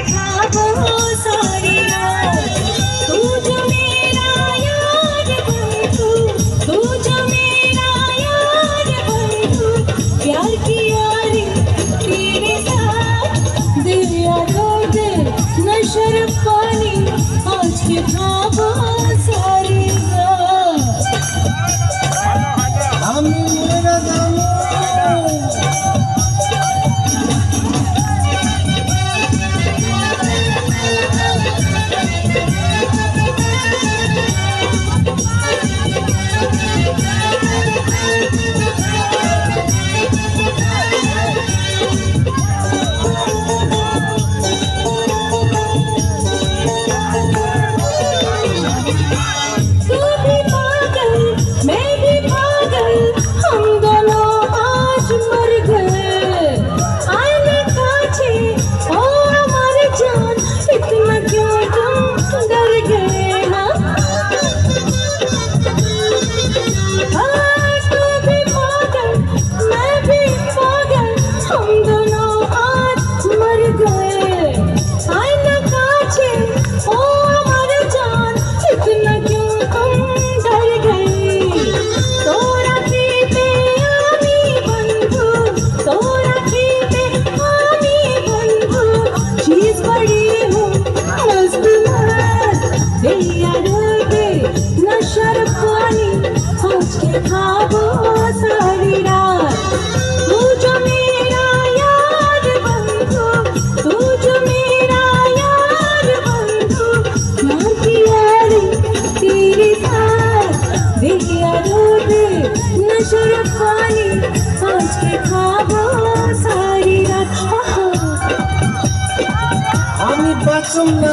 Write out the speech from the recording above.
खाबो सारी रात। तू जो मेरा यार बंधु, तू जो मेरा यार बंधु, प्यार की यारी तेरे साथ। दिया दर्द नशर पानी आज के खाबो सारी रात। আমি মেরা জানো तू भी पागल मैं भी पागल, हम दोनों आज मर गए। आईने कांचे ओ हमार जान, इतना क्यों तुम डर गए। हाँ तू भी पागल मैं भी पागल, हम दोनों आज मर गए। आईने कांचे ओ हमार जान, इतना क्यों तुम डर गए। तोरा पीते आमी बंधु, तोरा पीते आमी बंधु, चीज बड़ी हूँ मस्त मस्त। दिया दर्द नशर पानी आज के खाबो सारी रात। तू जो मेरा यार बंधु, तू जो मेरा यार बंधु, प्यार की यारी तेरे साथ। दिया दर्द नशर पानी आज के खाबो सारी रात। আমি বাঁচুম না